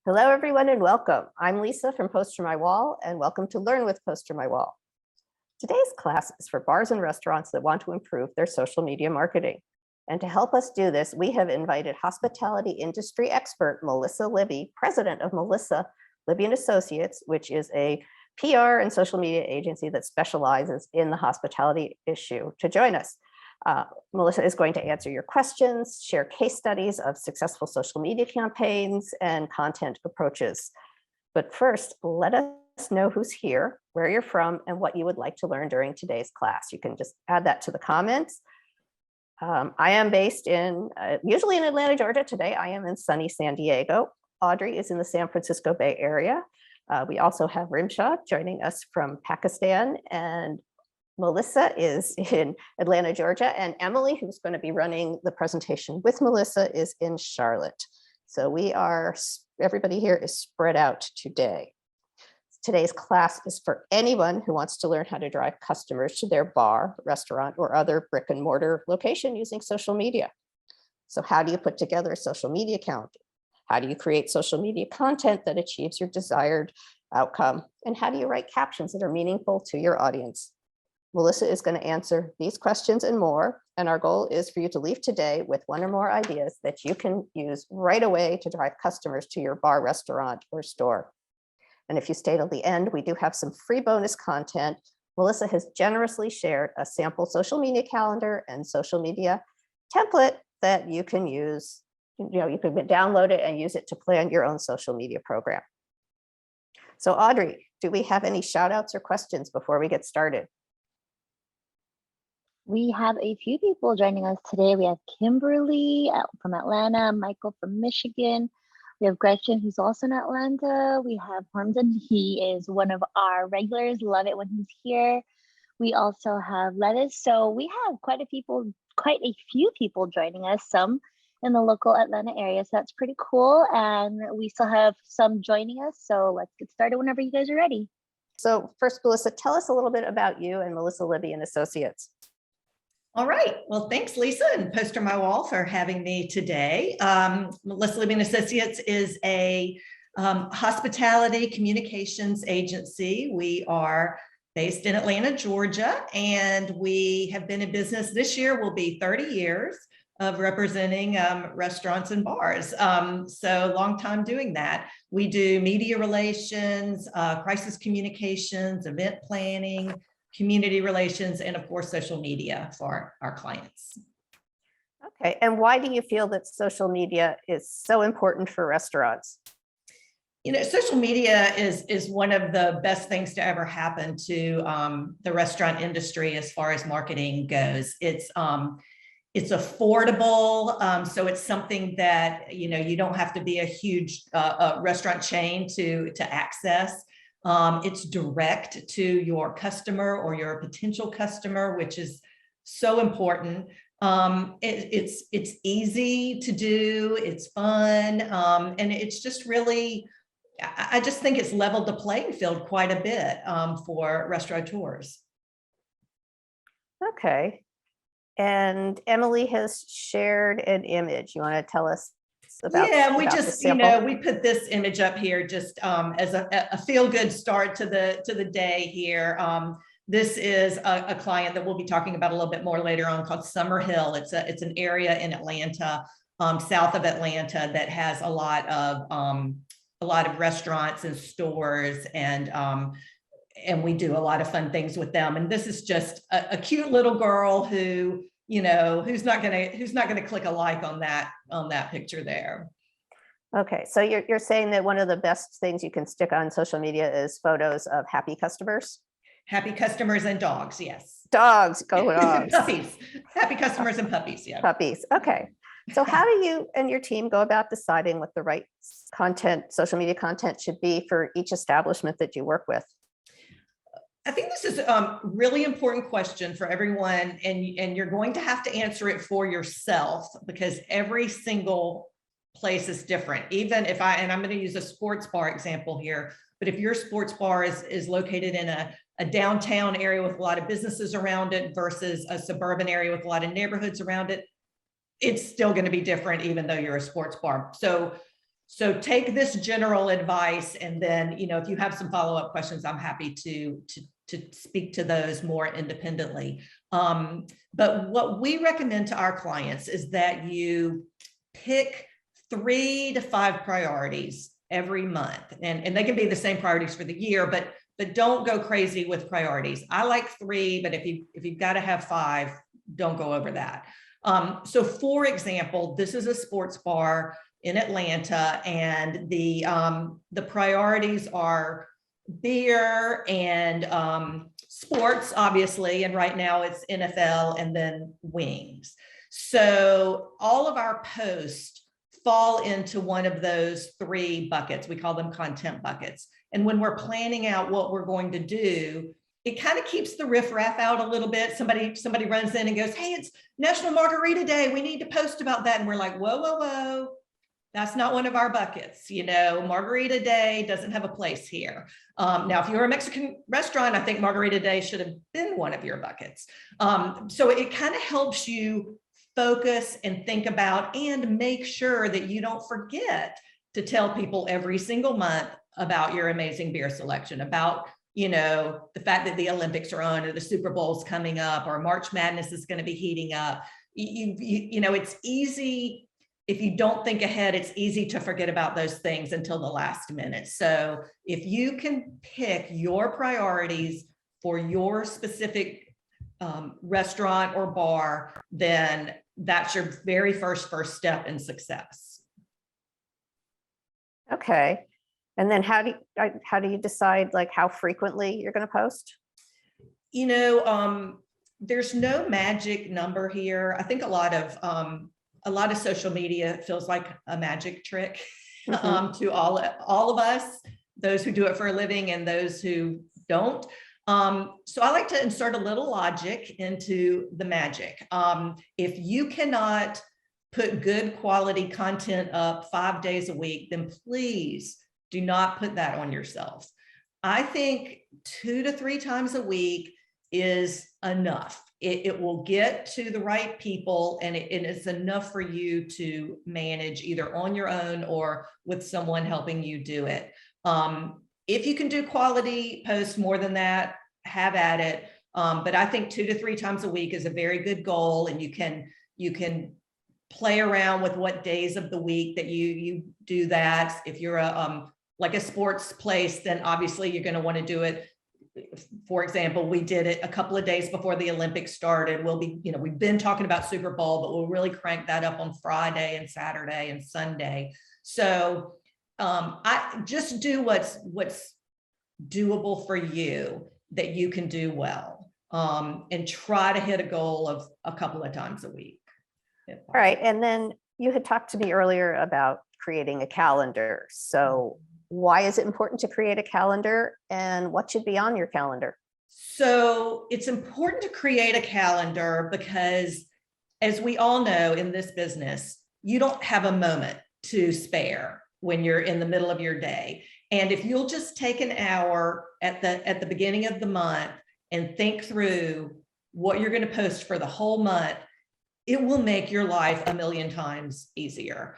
Hello, everyone, and welcome. I'm Lisa from PosterMyWall, and welcome to Learn with PosterMyWall. Today's class is for bars and restaurants that want to improve their social media marketing. And to help us do this, we have invited hospitality industry expert Melissa Libby, president of Melissa Libby and Associates, which is a PR and social media agency that specializes in the hospitality issue, to join us. Melissa is going to answer your questions, share case studies of successful social media campaigns and content approaches. But first, let us know who's here, where you're from, and what you would like to learn during today's class. You can just add that to the comments. I am based usually in Atlanta, Georgia. Today, I am in sunny San Diego. Audrey is in the San Francisco Bay Area. We also have Rimsha joining us from Pakistan, and Melissa is in Atlanta, Georgia, and Emily, who's going to be running the presentation with Melissa, is in Charlotte. So everybody here is spread out today. Today's class is for anyone who wants to learn how to drive customers to their bar, restaurant, or other brick and mortar location using social media. So how do you put together a social media account? How do you create social media content that achieves your desired outcome? And how do you write captions that are meaningful to your audience? Melissa is going to answer these questions and more, and our goal is for you to leave today with one or more ideas that you can use right away to drive customers to your bar, restaurant, or store. And if you stay till the end, we do have some free bonus content. Melissa has generously shared a sample social media calendar and social media template that you can use. You can download it and use it to plan your own social media program. So Audrey, do we have any shout outs or questions before we get started? We have a few people joining us today. We have Kimberly from Atlanta, Michael from Michigan. We have Gretchen, who's also in Atlanta. We have Harmden. He is one of our regulars. Love it when he's here. We also have Lettuce. So we have quite a few people joining us, some in the local Atlanta area. So that's pretty cool. And we still have some joining us. So let's get started whenever you guys are ready. So first, Melissa, tell us a little bit about you and Melissa Libby and Associates. All right. Well, thanks, Lisa and PosterMyWall for having me today. Melissa Libby and Associates is a hospitality communications agency. We are based in Atlanta, Georgia, and we have been in business. This year will be 30 years of representing restaurants and bars. So long time doing that. We do media relations, crisis communications, event planning, community relations, and of course, social media for our clients. Okay, and why do you feel that social media is so important for restaurants? Social media is one of the best things to ever happen to the restaurant industry as far as marketing goes. It's affordable, so it's something that you don't have to be a huge restaurant chain to access. It's direct to your customer or your potential customer, which is so important. It's easy to do, it's fun, and it's just really, I just think it's leveled the playing field quite a bit for restaurateurs. Okay. And Emily has shared an image. You want to tell us about? Yeah, we just, we put this image up here just as a feel-good start to the day here. This is a client that we'll be talking about a little bit more later on called Summer Hill. It's an area in Atlanta, south of Atlanta, that has a lot of restaurants and stores, and we do a lot of fun things with them. And this is just a cute little girl who, who's not gonna click a like on that picture there. Okay, so you're saying that one of the best things you can stick on social media is photos of happy customers? Happy customers and dogs, yes. Dogs, go dogs. Puppies, happy customers and puppies, yeah. Puppies, okay. So how do you and your team go about deciding what the right content, social media content should be for each establishment that you work with? I think this is a really important question for everyone, and you're going to have to answer it for yourself because every single place is different. Even if I'm going to use a sports bar example here, but if your sports bar is located in a downtown area with a lot of businesses around it versus a suburban area with a lot of neighborhoods around it, it's still going to be different even though you're a sports bar. So So take this general advice, and then, if you have some follow-up questions, I'm happy to speak to those more independently. But what we recommend to our clients is that you pick 3 to 5 priorities every month, and they can be the same priorities for the year, but don't go crazy with priorities. I like 3, but if you've got to have 5, don't go over that. So for example, this is a sports bar in Atlanta, and the priorities are beer and sports, obviously, and right now it's NFL and then wings. So all of our posts fall into one of those 3 buckets. We call them content buckets. And when we're planning out what we're going to do, it kind of keeps the riffraff out a little bit. Somebody runs in and goes, "Hey, it's National Margarita Day. We need to post about that." And we're like, whoa, whoa, whoa. That's not one of our buckets. Margarita Day doesn't have a place here. Now, if you're a Mexican restaurant, I think Margarita Day should have been one of your buckets. So it kind of helps you focus and think about and make sure that you don't forget to tell people every single month about your amazing beer selection, about the fact that the Olympics are on, or the Super Bowl's coming up, or March Madness is going to be heating up. It's easy. If you don't think ahead, it's easy to forget about those things until the last minute. So if you can pick your priorities for your specific restaurant or bar, then that's your very first step in success. Okay. And then how do you decide how frequently you're going to post? There's no magic number here. I think a lot of social media feels like a magic trick to all of us, those who do it for a living and those who don't. So I like to insert a little logic into the magic. If you cannot put good quality content up 5 days a week, then please do not put that on yourself. I think 2 to 3 times a week is enough. It will get to the right people, and it's enough for you to manage either on your own or with someone helping you do it. If you can do quality posts more than that, have at it. But I think 2 to 3 times a week is a very good goal, and you can play around with what days of the week that you do that. If you're like a sports place, then obviously you're going to want to do it. For example, we did it a couple of days before the Olympics started. We've been talking about Super Bowl, but we'll really crank that up on Friday and Saturday and Sunday. So I just do what's doable for you, that you can do well, and try to hit a goal of a couple of times a week. All right. And then you had talked to me earlier about creating a calendar. So why is it important to create a calendar, and what should be on your calendar? So it's important to create a calendar because, as we all know in this business, you don't have a moment to spare when you're in the middle of your day. And if you'll just take an hour at the beginning of the month and think through what you're going to post for the whole month, it will make your life a million times easier.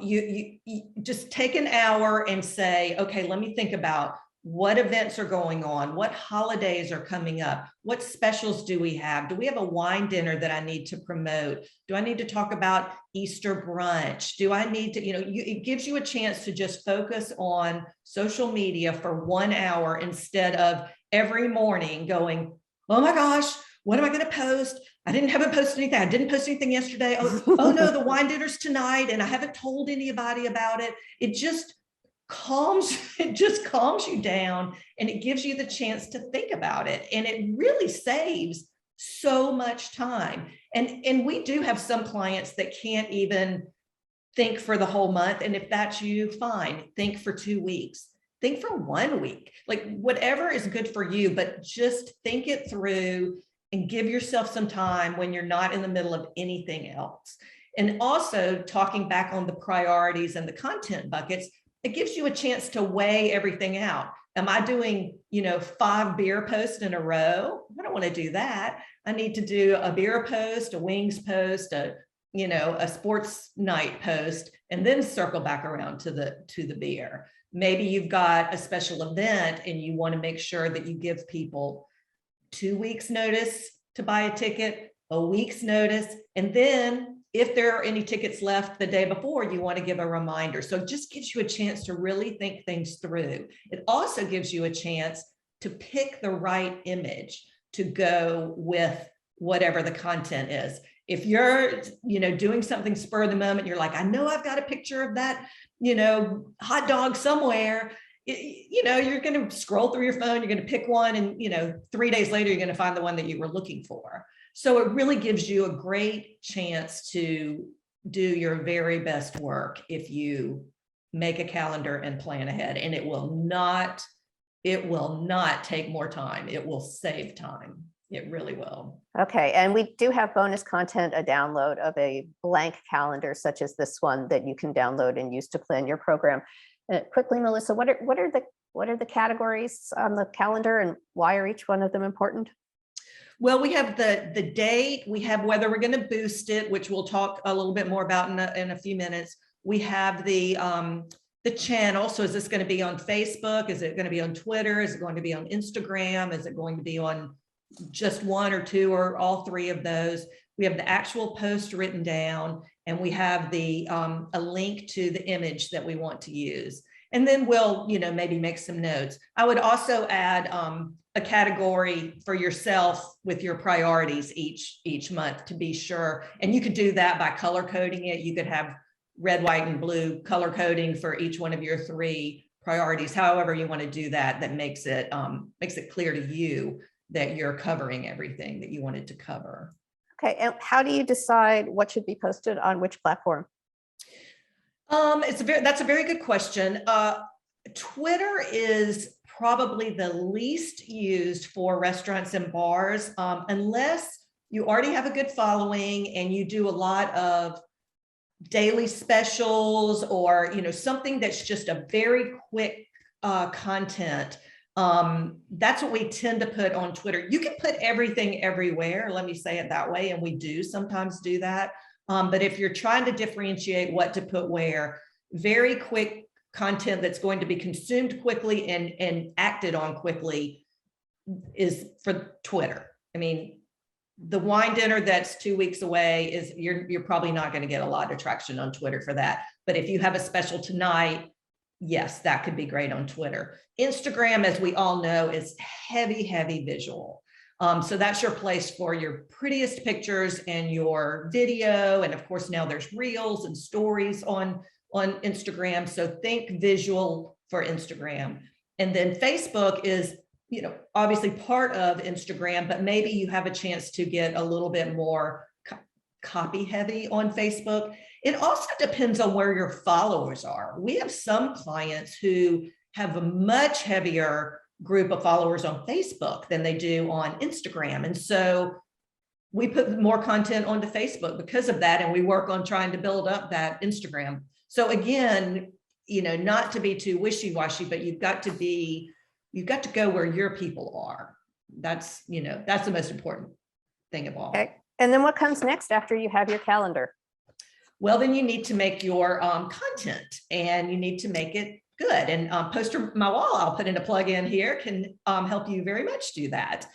You just take an hour and say, okay, let me think about what events are going on, what holidays are coming up, what specials do we have? Do we have a wine dinner that I need to promote? Do I need to talk about Easter brunch? Do I need to, it gives you a chance to just focus on social media for 1 hour instead of every morning going, oh my gosh, what am I going to post? I haven't posted anything. I didn't post anything yesterday. Oh no, the wine dinner's tonight, and I haven't told anybody about it. It just calms you down, and it gives you the chance to think about it. And it really saves so much time. And we do have some clients that can't even think for the whole month. And if that's you, fine. Think for 2 weeks. Think for 1 week, like whatever is good for you, but just think it through and give yourself some time when you're not in the middle of anything else. And also, talking back on the priorities and the content buckets, it gives you a chance to weigh everything out. Am I doing, 5 beer posts in a row? I don't want to do that. I need to do a beer post, a wings post, a a sports night post and then circle back around to the beer. Maybe you've got a special event and you want to make sure that you give people 2 weeks notice to buy a ticket, a week's notice, and then if there are any tickets left the day before, you want to give a reminder. So it just gives you a chance to really think things through. It also gives you a chance to pick the right image to go with whatever the content is. If you're, doing something spur of the moment, you're like, I know I've got a picture of that, hot dog somewhere. You're going to scroll through your phone, you're going to pick one, and 3 days later, you're going to find the one that you were looking for. So it really gives you a great chance to do your very best work if you make a calendar and plan ahead. And it will not take more time. It will save time. It really will. Okay, and we do have bonus content, a download of a blank calendar such as this one that you can download and use to plan your program. Quickly, Melissa, what are the categories on the calendar and why are each one of them important? Well, we have the date, we have whether we're going to boost it, which we'll talk a little bit more about in a few minutes. We have the channel. So is this going to be on Facebook? Is it going to be on Twitter? Is it going to be on Instagram? Is it going to be on just one or two or all three of those? We have the actual post written down, and we have the a link to the image that we want to use. And then we'll, maybe make some notes. I would also add a category for yourself with your priorities each month to be sure. And you could do that by color coding it. You could have red, white, and blue color coding for each one of your 3 priorities. However you want to do that, that makes it clear to you that you're covering everything that you wanted to cover. Okay, and how do you decide what should be posted on which platform? That's a very good question. Twitter is probably the least used for restaurants and bars, unless you already have a good following and you do a lot of daily specials or something that's just a very quick content. That's what we tend to put on Twitter. You can put everything everywhere, let me say it that way, and we do sometimes do that. But if you're trying to differentiate what to put where, very quick content that's going to be consumed quickly and acted on quickly is for Twitter. I mean, the wine dinner that's 2 weeks away is you're probably not going to get a lot of traction on Twitter for that. But if you have a special tonight, yes, that could be great on Twitter. Instagram, as we all know, is heavy visual. So that's your place for your prettiest pictures and your video. And of course, now there's reels and stories on Instagram. So think visual for Instagram. And then Facebook is, obviously part of Instagram, but maybe you have a chance to get a little bit more copy heavy on Facebook. It also depends on where your followers are. We have some clients who have a much heavier group of followers on Facebook than they do on Instagram. And so we put more content onto Facebook because of that. And we work on trying to build up that Instagram. So again, not to be too wishy-washy, but you've got to go where your people are. That's the most important thing of all. Okay. And then what comes next after you have your calendar? Well, then you need to make your content and you need to make it good. And PosterMyWall, I'll put in a plug in here, can help you very much do that.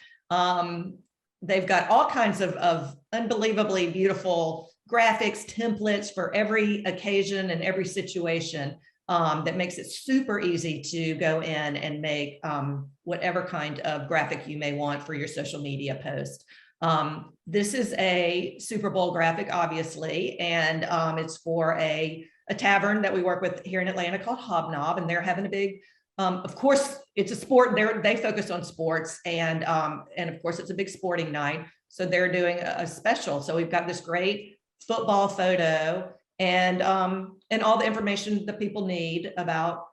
They've got all kinds of unbelievably beautiful graphics, templates for every occasion and every situation that makes it super easy to go in and make whatever kind of graphic you may want for your social media post. This is a Super Bowl graphic, obviously, and it's for a tavern that we work with here in Atlanta called Hobnob, and they're having a big, of course, it's a sport. They focus on sports, and of course, it's a big sporting night. So they're doing a special. So we've got this great football photo and all the information that people need about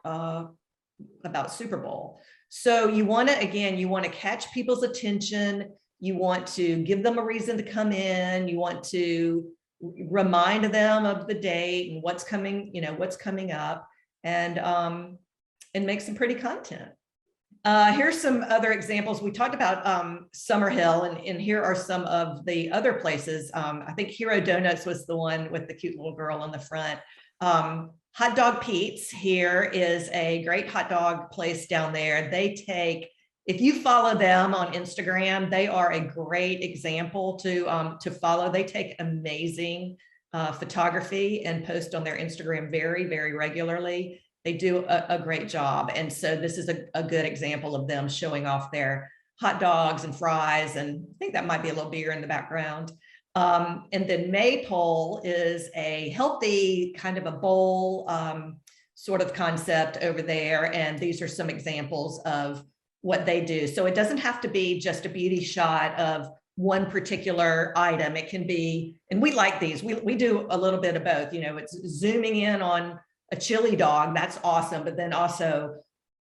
Super Bowl. So you want to catch people's attention. You want to give them a reason to come in. You want to remind them of the date and what's coming up, and make some pretty content. Here's some other examples. We talked about Summerhill, and here are some of the other places. I think Hero Donuts was the one with the cute little girl on the front. Hot Dog Pete's here is a great hot dog place down there. They take, if you follow them on Instagram, they are a great example to follow. They take amazing photography and post on their Instagram very, very regularly. They do a great job. And so this is a good example of them showing off their hot dogs and fries. And I think that might be a little beer in the background. And then Maypole is a healthy kind of a bowl sort of concept over there. And these are some examples of what they do. So it doesn't have to be just a beauty shot of one particular item. It can be, and we like these, we do a little bit of both, you know, it's zooming in on a chili dog, that's awesome, but then also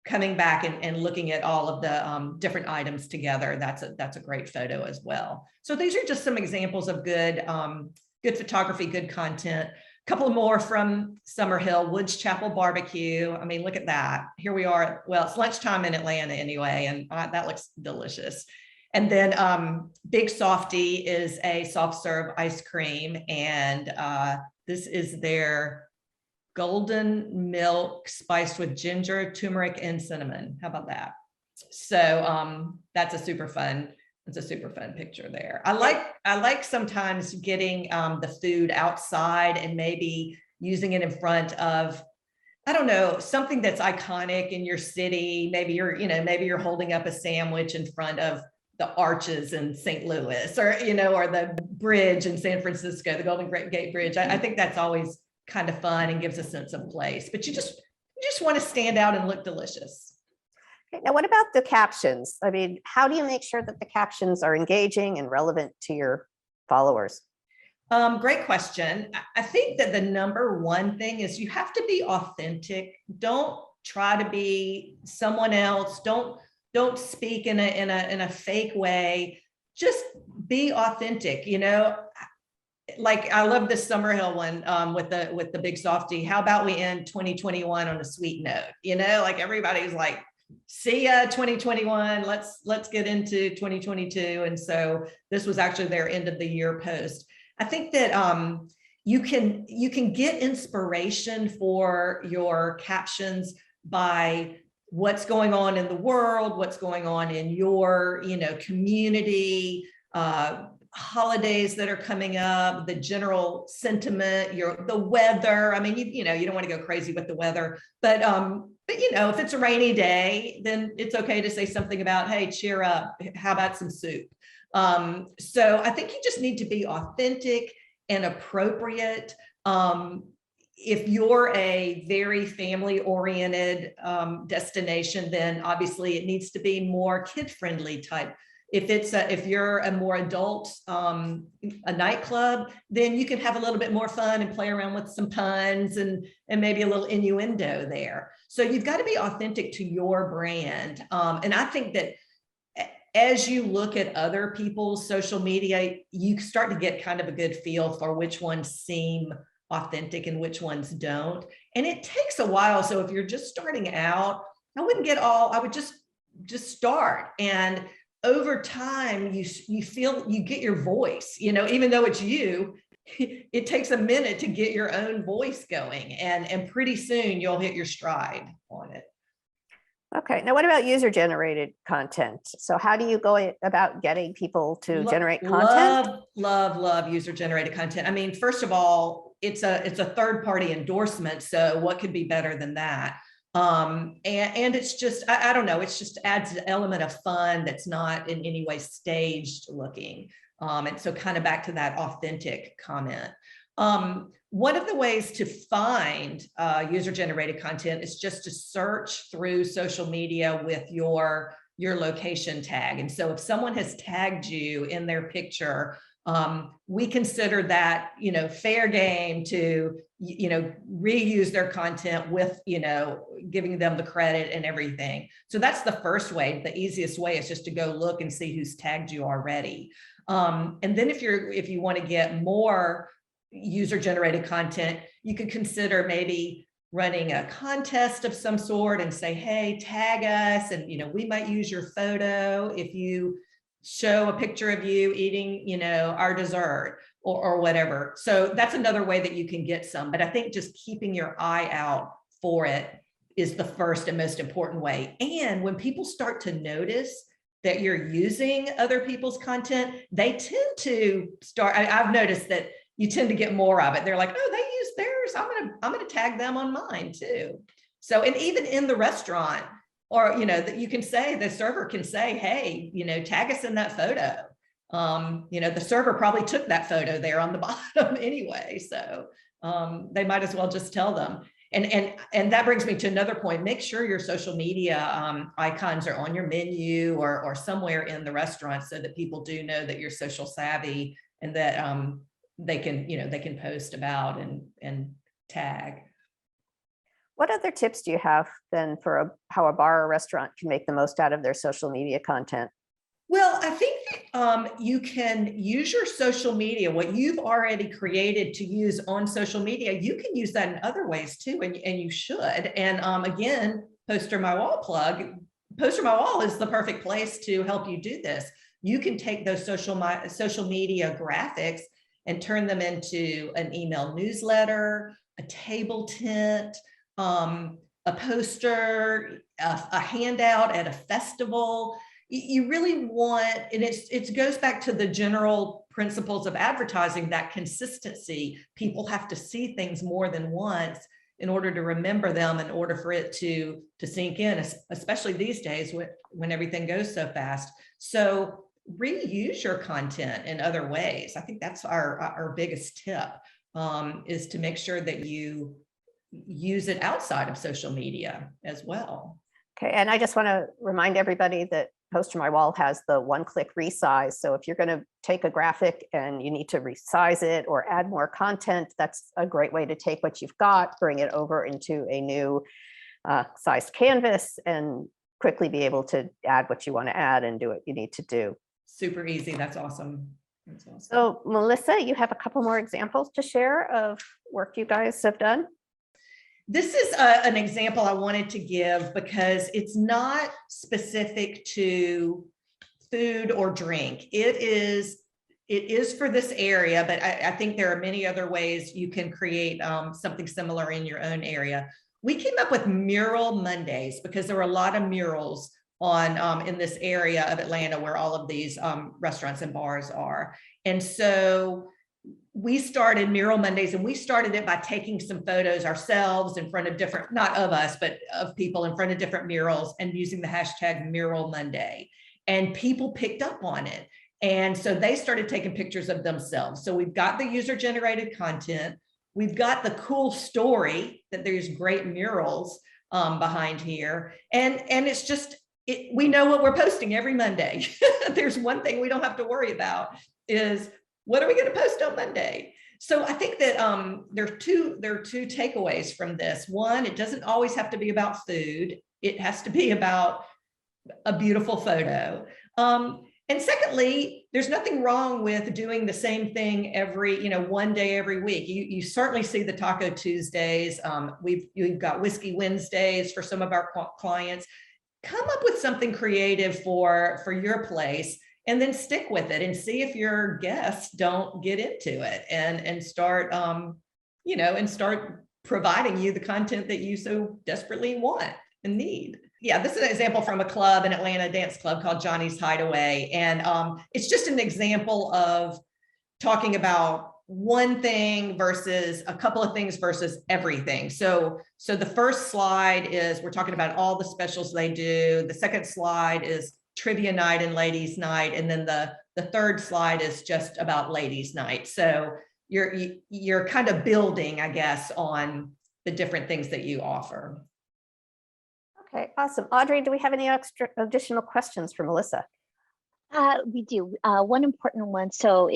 coming back and looking at all of the different items together, that's a great photo as well. So these are just some examples of good photography, good content. A couple more from Summerhill, Woods Chapel Barbecue. I mean, look at that. Here we are. Well, it's lunchtime in Atlanta anyway, and that looks delicious. And then Big Softy is a soft serve ice cream, and this is their golden milk spiced with ginger, turmeric, and cinnamon. How about that? So that's a super fun picture there. I like sometimes getting the food outside and maybe using it in front of, I don't know, something that's iconic in your city. Maybe you're holding up a sandwich in front of the arches in St. Louis, or or the bridge in San Francisco, the Golden Gate Bridge. I think that's always kind of fun and gives a sense of place, but you just want to stand out and look delicious. Okay, now what about the captions? I mean, how do you make sure that the captions are engaging and relevant to your followers? Great question. I think that the number one thing is you have to be authentic. Don't try to be someone else. Don't speak in a fake way. Just be authentic, Like I love this Summerhill one with the Big Softy. How about we end 2021 on a sweet note? Like everybody's like, see ya 2021. Let's get into 2022. And so this was actually their end of the year post. I think that you can get inspiration for your captions by what's going on in the world, what's going on in your community, holidays that are coming up, the general sentiment, the weather. I mean, you don't want to go crazy with the weather, but if it's a rainy day, then it's okay to say something about, hey, cheer up. How about some soup? So I think you just need to be authentic and appropriate. If you're a very family-oriented destination, then obviously it needs to be more kid-friendly type. If you're a more adult, a nightclub, then you can have a little bit more fun and play around with some puns and maybe a little innuendo there. So you've got to be authentic to your brand. And I think that as you look at other people's social media, you start to get kind of a good feel for which ones seem authentic and which ones don't. And it takes a while. So if you're just starting out, I would just start. And over time, you feel you get your voice, even though it's you, it takes a minute to get your own voice going, and pretty soon you'll hit your stride on it. Okay, now what about user-generated content? So how do you go about getting people to generate content? Love user-generated content. I mean, first of all, it's a third-party endorsement, so what could be better than that? And it's just, I don't know, it's just adds an element of fun that's not in any way staged looking. And so kind of back to that authentic comment. One of the ways to find user-generated content is just to search through social media with your location tag. And so if someone has tagged you in their picture, we consider that, fair game to, reuse their content with, giving them the credit and everything. So that's the first way. The easiest way is just to go look and see who's tagged you already. And then if you want to get more user-generated content, you could consider maybe running a contest of some sort and say, hey, tag us, and we might use your photo if you show a picture of you eating our dessert or whatever. So that's another way that you can get some, but I think just keeping your eye out for it is the first and most important way. And when people start to notice that you're using other people's content, they tend to start, I've noticed that you tend to get more of it. They're like, oh, they use theirs, I'm gonna tag them on mine too. So, and even in the restaurant, or that you can say, the server can say, hey, tag us in that photo. The server probably took that photo there on the bottom anyway, so they might as well just tell them. And that brings me to another point. Make sure your social media icons are on your menu or somewhere in the restaurant, so that people do know that you're social savvy and that they can post about and tag. What other tips do you have then for how a bar or restaurant can make the most out of their social media content? Well, I think you can use your social media, what you've already created to use on social media, you can use that in other ways too, and you should. And again, PosterMyWall plug, PosterMyWall is the perfect place to help you do this. You can take those social media graphics and turn them into an email newsletter, a table tent, a poster, a handout at a festival. You really want, and it goes back to the general principles of advertising, that consistency. People have to see things more than once in order to remember them, in order for it to sink in, especially these days when everything goes so fast. So reuse your content in other ways. I think that's our biggest tip, is to make sure that you use it outside of social media as well. Okay, and I just want to remind everybody that PosterMyWall has the one-click resize. So if you're going to take a graphic and you need to resize it or add more content, that's a great way to take what you've got, bring it over into a new sized canvas, and quickly be able to add what you want to add and do what you need to do. Super easy. That's awesome. That's awesome. So Melissa, you have a couple more examples to share of work you guys have done? This is an example I wanted to give because it's not specific to food or drink. It is for this area, but I think there are many other ways you can create something similar in your own area. We came up with Mural Mondays because there were a lot of murals on in this area of Atlanta where all of these restaurants and bars are. And so we started Mural Mondays, and we started it by taking some photos ourselves in front of different, not of us, but of people in front of different murals, and using the hashtag Mural Monday. And people picked up on it. And so they started taking pictures of themselves. So we've got the user-generated content. We've got the cool story that there's great murals behind here. And it's just, we know what we're posting every Monday. There's one thing we don't have to worry about, is what are we going to post on Monday? So I think that there are two takeaways from this. One, it doesn't always have to be about food. It has to be about a beautiful photo. And secondly, there's nothing wrong with doing the same thing every, one day every week. You certainly see the Taco Tuesdays. We've got Whiskey Wednesdays for some of our clients. Come up with something creative for your place, and then stick with it and see if your guests don't get into it and start, and start providing you the content that you so desperately want and need. Yeah, this is an example from a club in Atlanta, a dance club called Johnny's Hideaway. And it's just an example of talking about one thing versus a couple of things versus everything. So the first slide is, we're talking about all the specials they do. The second slide is trivia night and ladies night. And then the third slide is just about ladies night. So you're kind of building, I guess, on the different things that you offer. Okay, awesome. Audrey, do we have any additional questions for Melissa? We do. One important one. So,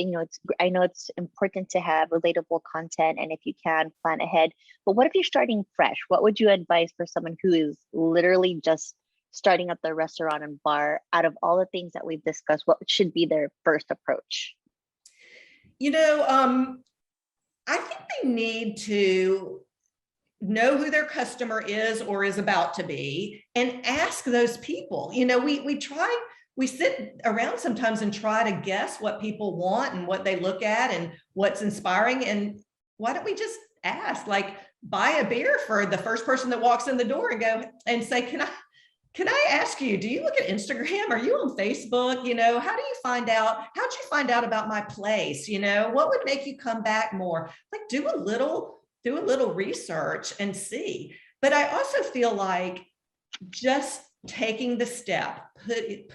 I know it's important to have relatable content, and if you can, plan ahead. But what if you're starting fresh? What would you advise for someone who is literally just starting up their restaurant and bar? Out of all the things that we've discussed, what should be their first approach? I think they need to know who their customer is or is about to be, and ask those people. You know, we sit around sometimes and try to guess what people want and what they look at and what's inspiring. And why don't we just ask, like, buy a beer for the first person that walks in the door and go and say, can I ask you, do you look at Instagram? Are you on Facebook? You know, how'd you find out about my place? You know, what would make you come back more? Like, do a little research and see. But I also feel like just taking the step,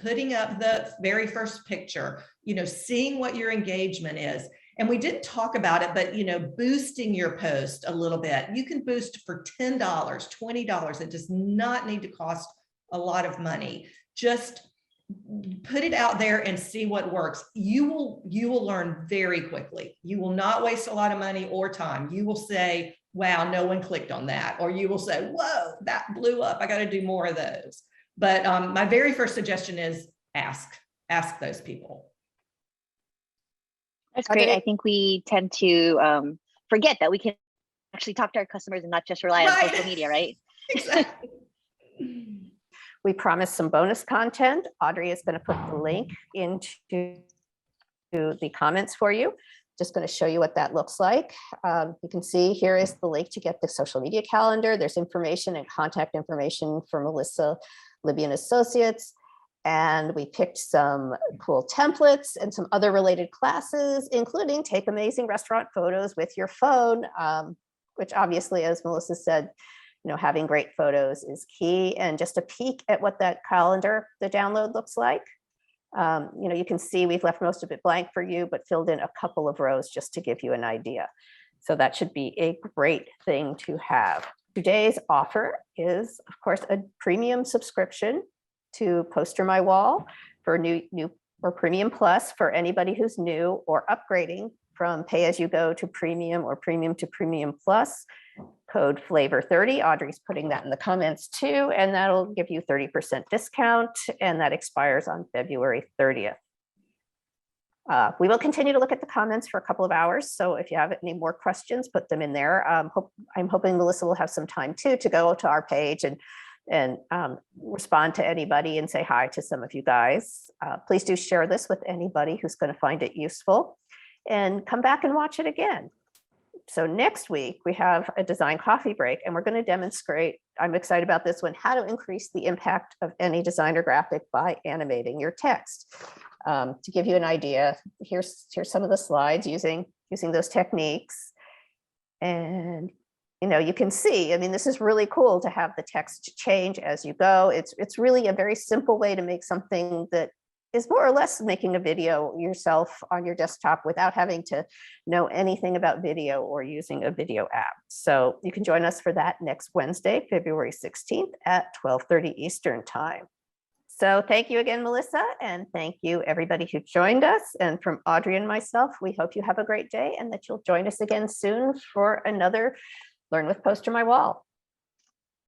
putting up the very first picture, you know, seeing what your engagement is. And we didn't talk about it, but, you know, boosting your post a little bit. You can boost for $10, $20. It does not need to cost a lot of money. Just put it out there and see what works. You will learn very quickly. You will not waste a lot of money or time. You will say, wow, no one clicked on that. Or you will say, whoa, that blew up. I got to do more of those. But my very first suggestion is ask those people. That's great. I think we tend to forget that we can actually talk to our customers and not just rely on social media, right? Exactly. We promised some bonus content. Audrey is going to put the link into the comments for you. Just going to show you what that looks like. You can see here is the link to get the social media calendar. There's information and contact information for Melissa, Libby and Associates. And we picked some cool templates and some other related classes, including take amazing restaurant photos with your phone, which obviously, as Melissa said, you know, having great photos is key. And just a peek at what that calendar, the download looks like. You know, you can see we've left most of it blank for you, but filled in a couple of rows just to give you an idea. So that should be a great thing to have. Today's offer is, of course, a premium subscription to PosterMyWall for new or Premium Plus for anybody who's new or upgrading from pay-as-you-go to premium or premium to premium plus. Code flavor30. Audrey's putting that in the comments too, and that'll give you 30% discount, and that expires on February 30th. We will continue to look at the comments for a couple of hours, so if you have any more questions, put them in there. I'm hoping Melissa will have some time too to go to our page and respond to anybody and say hi to some of you guys. Please do share this with anybody who's going to find it useful, and come back and watch it again. So next week we have a design coffee break, and we're going to demonstrate, I'm excited about this one, how to increase the impact of any designer graphic by animating your text. To give you an idea, here's some of the slides using those techniques. And you know, you can see, I mean, this is really cool to have the text change as you go. It's really a very simple way to make something that is more or less making a video yourself on your desktop without having to know anything about video or using a video app. So you can join us for that next Wednesday, February 16th at 12:30 Eastern time. So thank you again, Melissa, and thank you everybody who joined us. And from Audrey and myself, we hope you have a great day and that you'll join us again soon for another Learn with PosterMyWall.